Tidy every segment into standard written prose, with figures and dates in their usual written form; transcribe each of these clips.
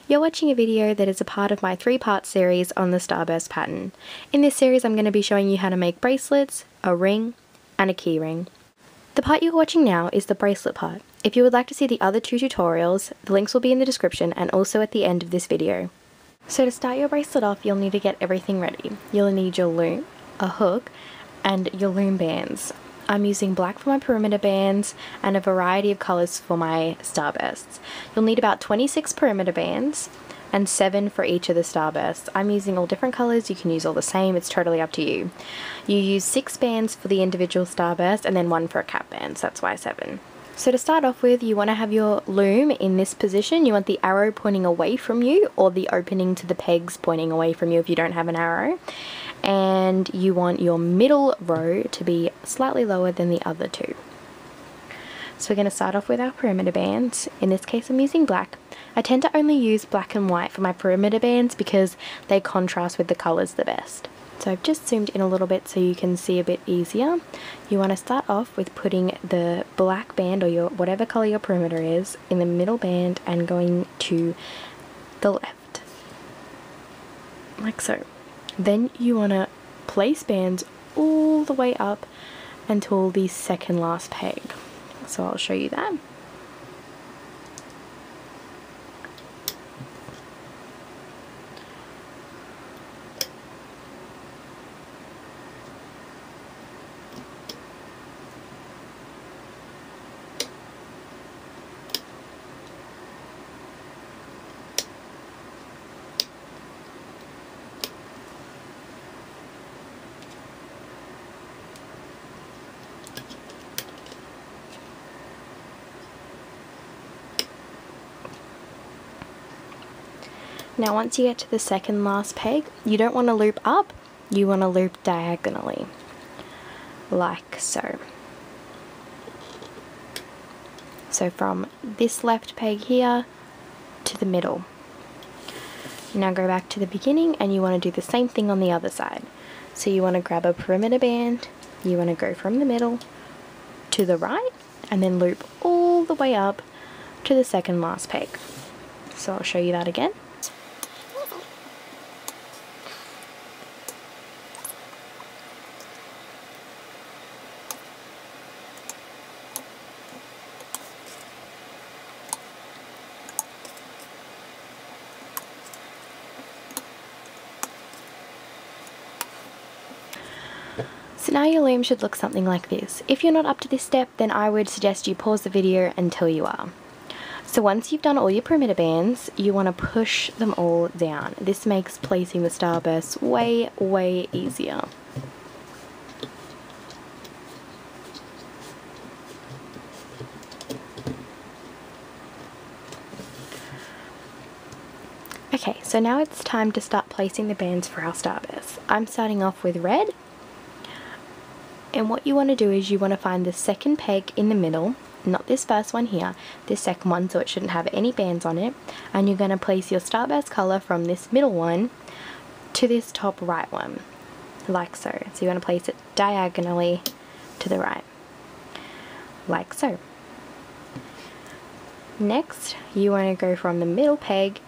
You're watching a video that is a part of my 3-part series on the Starburst pattern. In this series I'm going to be showing you how to make bracelets, a ring, and a keyring. The part you're watching now is the bracelet part. If you would like to see the other 2 tutorials, the links will be in the description and also at the end of this video. So to start your bracelet off, you'll need to get everything ready. You'll need your loom, a hook, and your loom bands. I'm using black for my perimeter bands and a variety of colours for my starbursts. You'll need about 26 perimeter bands and 7 for each of the starbursts. I'm using all different colours, you can use all the same, it's totally up to you. You use 6 bands for the individual starburst and then 1 for a cap band, so that's why 7. So to start off with, you want to have your loom in this position. You want the arrow pointing away from you or the opening to the pegs pointing away from you if you don't have an arrow. And you want your middle row to be slightly lower than the other 2. So we're going to start off with our perimeter bands. In this case I'm using black. I tend to only use black and white for my perimeter bands because they contrast with the colours the best. So I've just zoomed in a little bit so you can see a bit easier. You want to start off with putting the black band or your whatever colour your perimeter is in the middle band and going to the left. Like so. Then you want to place bands all the way up until the second last peg. So I'll show you that. Now once you get to the second last peg, you don't want to loop up, you want to loop diagonally, like so. So from this left peg here to the middle. Now go back to the beginning and you want to do the same thing on the other side. So you want to grab a perimeter band, you want to go from the middle to the right and then loop all the way up to the second last peg. So I'll show you that again. So now your loom should look something like this. If you're not up to this step, then I would suggest you pause the video until you are. So once you've done all your perimeter bands, you want to push them all down. This makes placing the starbursts way easier. Okay, so now it's time to start placing the bands for our starbursts. I'm starting off with red. And what you want to do is you want to find the second peg in the middle, not this first one here, this second one, so it shouldn't have any bands on it, and you're going to place your starburst colour from this middle one to this top right one, like so. So you want to place it diagonally to the right, like so. Next, you want to go from the middle peg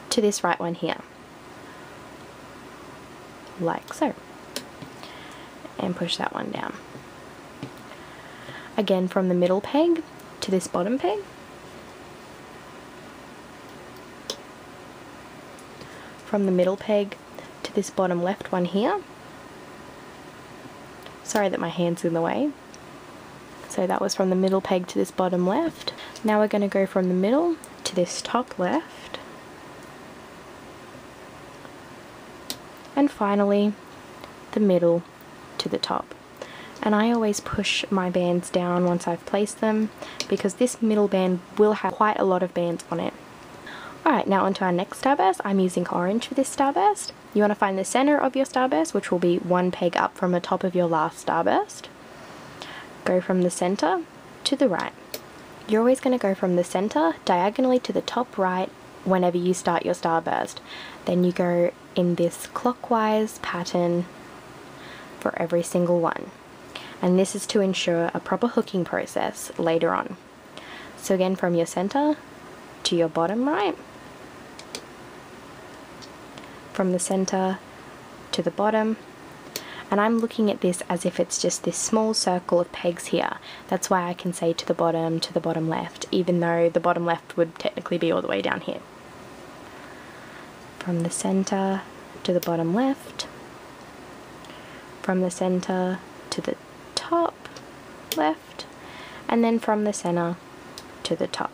to this right one here, like so. And push that one down. Again from the middle peg to this bottom peg. From the middle peg to this bottom left one here. Sorry that my hand's in the way. So that was from the middle peg to this bottom left. Now we're going to go from the middle to this top left. And finally the middle to the top. And I always push my bands down once I've placed them because this middle band will have quite a lot of bands on it. Alright, now onto our next starburst. I'm using orange for this starburst. You want to find the center of your starburst, which will be 1 peg up from the top of your last starburst. Go from the center to the right. You're always going to go from the center diagonally to the top right whenever you start your starburst. Then you go in this clockwise pattern for every single one. And this is to ensure a proper hooking process later on. So again, from your center to your bottom right, from the center to the bottom. And I'm looking at this as if it's just this small circle of pegs here. That's why I can say to the bottom left, even though the bottom left would technically be all the way down here. From the center to the bottom left, from the center to the top left, and then from the center to the top.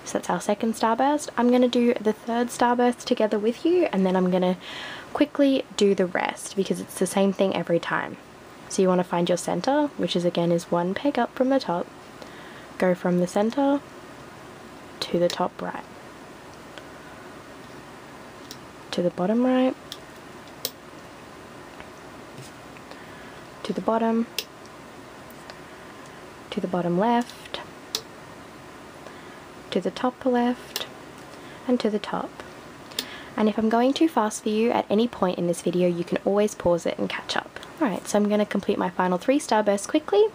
So that's our second starburst. I'm going to do the third starburst together with you, and then I'm going to quickly do the rest because it's the same thing every time. So you want to find your center, which is again is one peg up from the top, go from the center to the top right, to the bottom right, to the bottom left, to the top left, and to the top. And if I'm going too fast for you at any point in this video, you can always pause it and catch up. Alright, so I'm going to complete my final 3 starbursts quickly.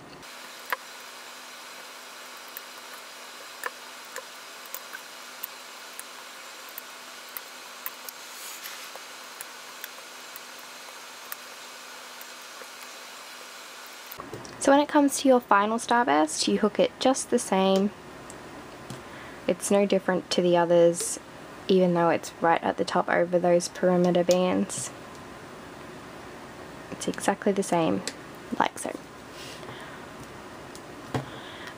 So when it comes to your final starburst, you hook it just the same. It's no different to the others, even though it's right at the top over those perimeter bands. It's exactly the same, like so.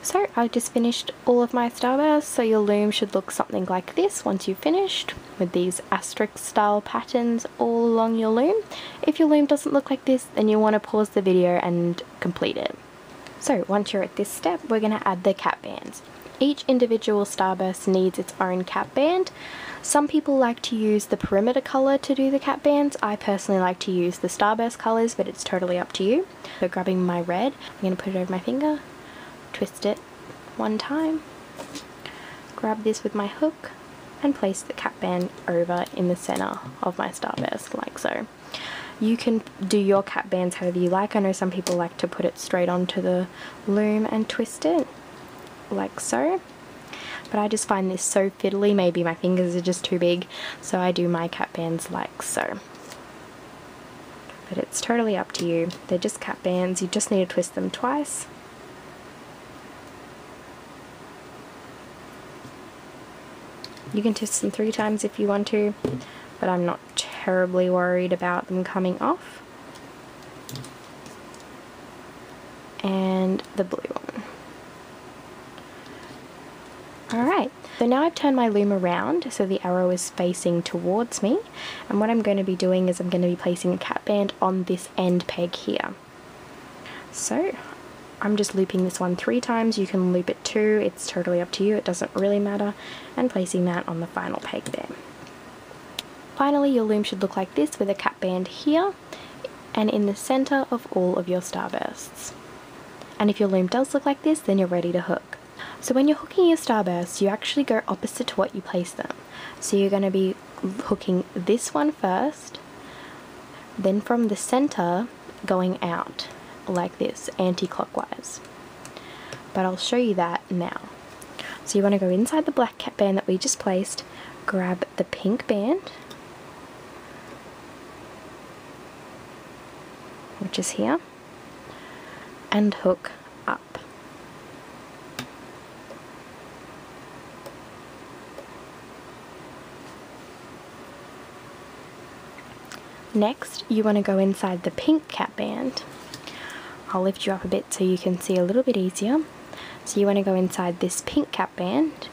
So I just finished all of my starbursts, so your loom should look something like this once you've finished, with these asterisk style patterns all along your loom. If your loom doesn't look like this, then you'll want to pause the video and complete it. So once you're at this step, we're going to add the cap bands. Each individual starburst needs its own cap band. Some people like to use the perimeter color to do the cap bands. I personally like to use the starburst colors, but it's totally up to you. So grabbing my red, I'm going to put it over my finger, twist it one time, grab this with my hook, and place the cap band over in the center of my starburst, like so. You can do your cap bands however you like. I know some people like to put it straight onto the loom and twist it, like so. But I just find this so fiddly, maybe my fingers are just too big, so I do my cap bands like so. But it's totally up to you. They're just cap bands, you just need to twist them twice. You can twist them 3 times if you want to, but I'm not terribly worried about them coming off. And the blue one. Alright, so now I've turned my loom around so the arrow is facing towards me, and what I'm going to be doing is I'm going to be placing a cap band on this end peg here. So I'm just looping this one 3 times, you can loop it 2, it's totally up to you, it doesn't really matter, and placing that on the final peg there. Finally, your loom should look like this with a cap band here and in the center of all of your starbursts. And if your loom does look like this, then you're ready to hook. So when you're hooking your starbursts, you actually go opposite to what you place them. So you're going to be hooking this one first, then from the center going out like this, anti-clockwise. But I'll show you that now. So you want to go inside the black cap band that we just placed, grab the pink band, which is here, and hook up. Next, you want to go inside the pink cap band. I'll lift you up a bit so you can see a little bit easier. So you want to go inside this pink cap band,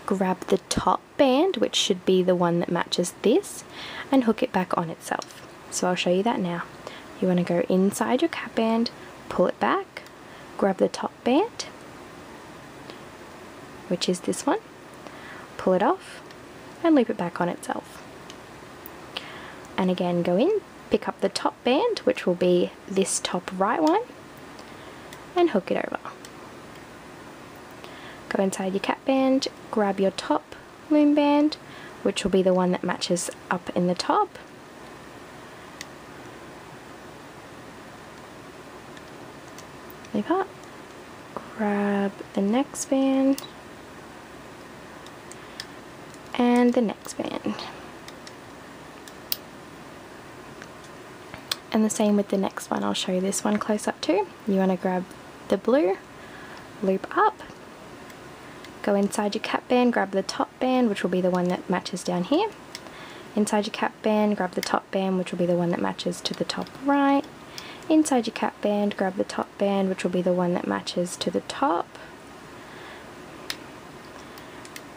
grab the top band, which should be the one that matches this, and hook it back on itself. So I'll show you that now. You want to go inside your cap band, pull it back, grab the top band, which is this one, pull it off, and loop it back on itself. And again, go in, pick up the top band, which will be this top right one, and hook it over. Go inside your cap band, grab your top loom band, which will be the one that matches up in the top, loop up, grab the next band, and the next band. And the same with the next one. I'll show you this one close up too. You want to grab the blue, loop up, go inside your cap band, grab the top band, which will be the one that matches down here. Inside your cap band, grab the top band, which will be the one that matches to the top right. Inside your cap band, grab the top band, which will be the one that matches to the top.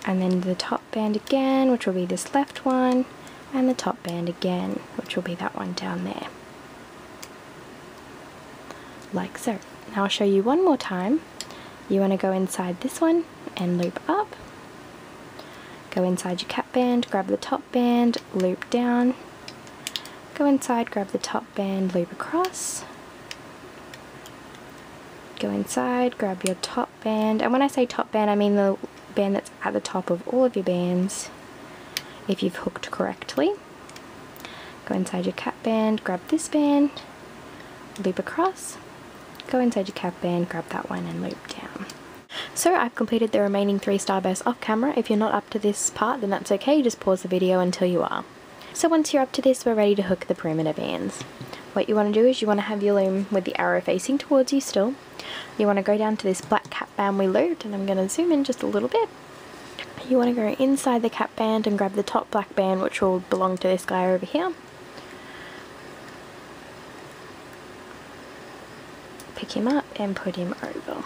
And then the top band again, which will be this left one, and the top band again, which will be that one down there. Like so. Now I'll show you one more time. You want to go inside this one and loop up. Go inside your cap band, grab the top band, loop down. Go inside, grab the top band, loop across. Go inside, grab your top band, and when I say top band I mean the band that's at the top of all of your bands if you've hooked correctly. Go inside your cap band, grab this band, loop across. Go inside your cap band, grab that one and loop down. So I've completed the remaining 3 starbursts off camera. If you're not up to this part then that's okay, just pause the video until you are. So once you're up to this, we're ready to hook the perimeter bands. What you want to do is you want to have your loom with the arrow facing towards you still. You want to go down to this black cap band we looped, and I'm going to zoom in just a little bit. You want to go inside the cap band and grab the top black band, which will belong to this guy over here. Pick him up and put him over.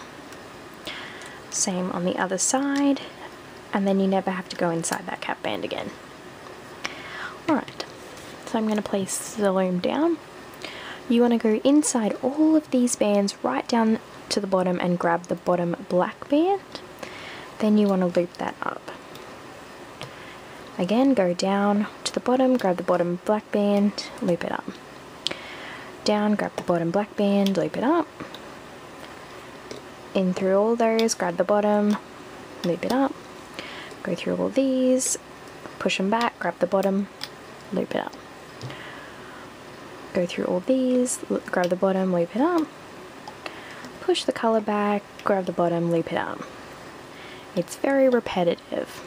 Same on the other side, and then you never have to go inside that cap band again. Alright, so I'm going to place the loom down. You want to go inside all of these bands right down to the bottom and grab the bottom black band. Then you want to loop that up. Again, go down to the bottom, grab the bottom black band, loop it up. Down, grab the bottom black band, loop it up. In through all those, grab the bottom, loop it up. Go through all these, push them back, grab the bottom, loop it up. Go through all these, grab the bottom, loop it up. Push the colour back, grab the bottom, loop it up. It's very repetitive.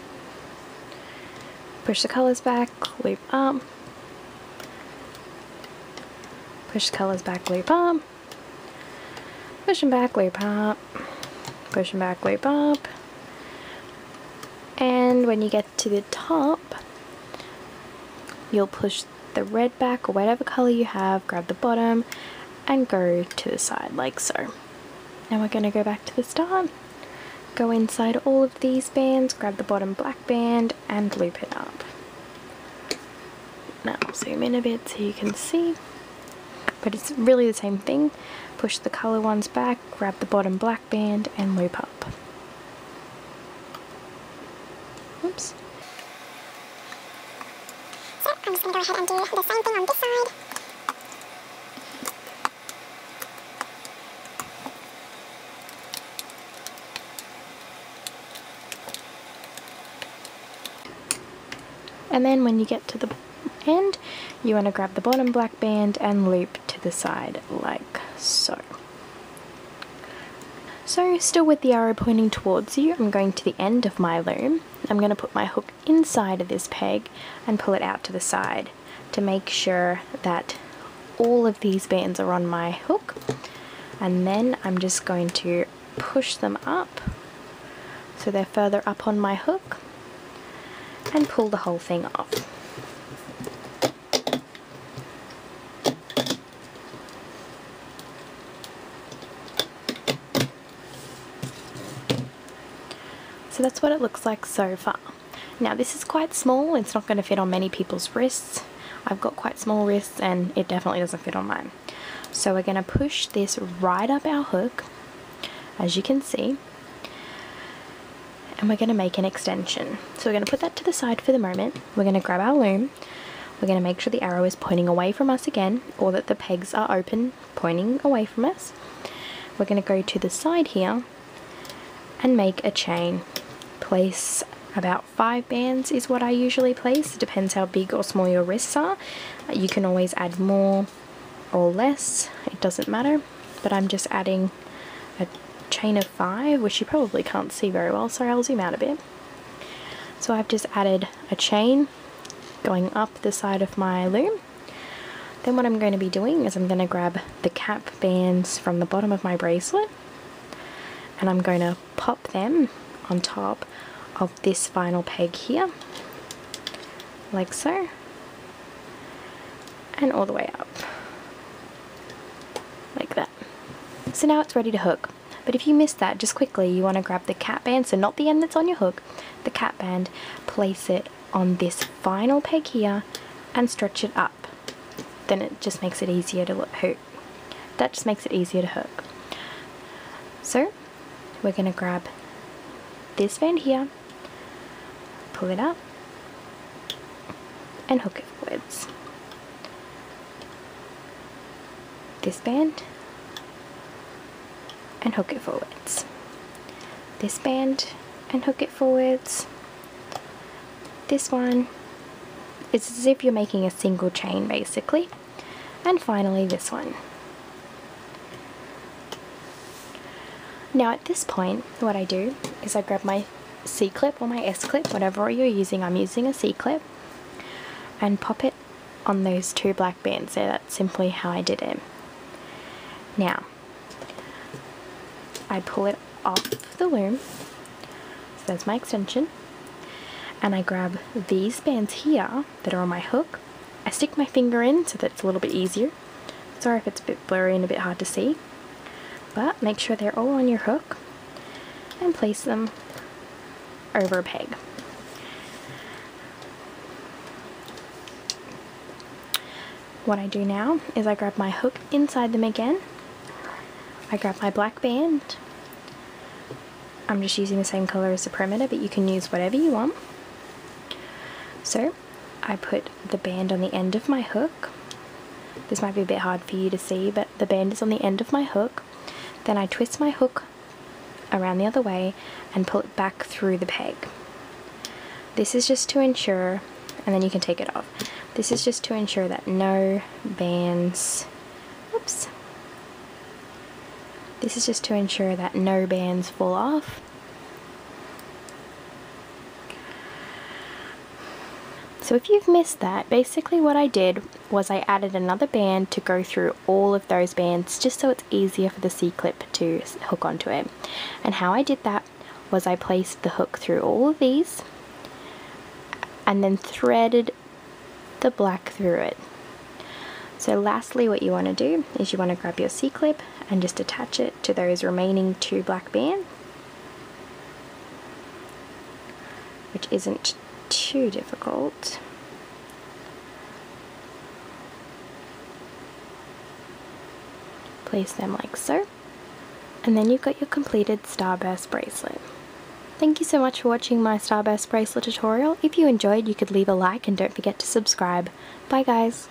Push the colours back, loop up. Push the colours back, loop up. Push them back, loop up. Push them back, loop up. And when you get to the top, you'll push the red back or whatever colour you have, grab the bottom and go to the side like so. Now we're going to go back to the start, go inside all of these bands, grab the bottom black band and loop it up. Now I'll zoom in a bit so you can see, but it's really the same thing. Push the colour ones back, grab the bottom black band and loop up. Oops. So I'm just going to go ahead and do the same thing on this side. And then when you get to the end, you want to grab the bottom black band and loop to the side like so. So still with the arrow pointing towards you, I'm going to the end of my loom. I'm going to put my hook inside of this peg and pull it out to the side to make sure that all of these bands are on my hook. And then I'm just going to push them up so they're further up on my hook and pull the whole thing off. So that's what it looks like so far. Now this is quite small, it's not going to fit on many people's wrists. I've got quite small wrists and it definitely doesn't fit on mine. So we're going to push this right up our hook, as you can see, and we're going to make an extension. So we're going to put that to the side for the moment. We're going to grab our loom, we're going to make sure the arrow is pointing away from us again, or that the pegs are open, pointing away from us. We're going to go to the side here and make a chain. Place about 5 bands is what I usually place. It depends how big or small your wrists are. You can always add more or less, it doesn't matter, but I'm just adding a chain of 5, which you probably can't see very well, so I'll zoom out a bit. So I've just added a chain going up the side of my loom. Then what I'm going to be doing is I'm going to grab the cap bands from the bottom of my bracelet and I'm going to pop them on top of this final peg here, like so, and all the way up, like that. So now it's ready to hook. But if you missed that, just quickly, you want to grab the cap band, so not the end that's on your hook, the cap band, place it on this final peg here and stretch it up. Then it just makes it easier to hook. That just makes it easier to hook. So we're going to grab this band here, pull it up and hook it forwards. This band and hook it forwards. This band and hook it forwards. This one. It's as if you're making a single chain basically. And finally this one. Now at this point, what I do is I grab my C-clip or my S-clip, whatever you're using. I'm using a C-clip, and pop it on those two black bands there. That's simply how I did it. Now, I pull it off the loom, so that's my extension, and I grab these bands here that are on my hook. I stick my finger in so that it's a little bit easier. Sorry if it's a bit blurry and a bit hard to see, but make sure they're all on your hook and place them over a peg. What I do now is I grab my hook inside them again. I grab my black band. I'm just using the same color as the perimeter, but you can use whatever you want. So I put the band on the end of my hook. This might be a bit hard for you to see, but the band is on the end of my hook. Then I twist my hook around the other way and pull it back through the peg. This is just to ensure, and then you can take it off. This is just to ensure that no bands, oops. This is just to ensure that no bands fall off. So if you've missed that, basically what I did was I added another band to go through all of those bands just so it's easier for the C-clip to hook onto it. And how I did that was I placed the hook through all of these and then threaded the black through it. So lastly, what you want to do is you want to grab your C-clip and just attach it to those remaining two black bands, which isn't too difficult. Place them like so, and then you've got your completed Starburst bracelet. Thank you so much for watching my Starburst bracelet tutorial. If you enjoyed, you could leave a like and don't forget to subscribe. Bye guys!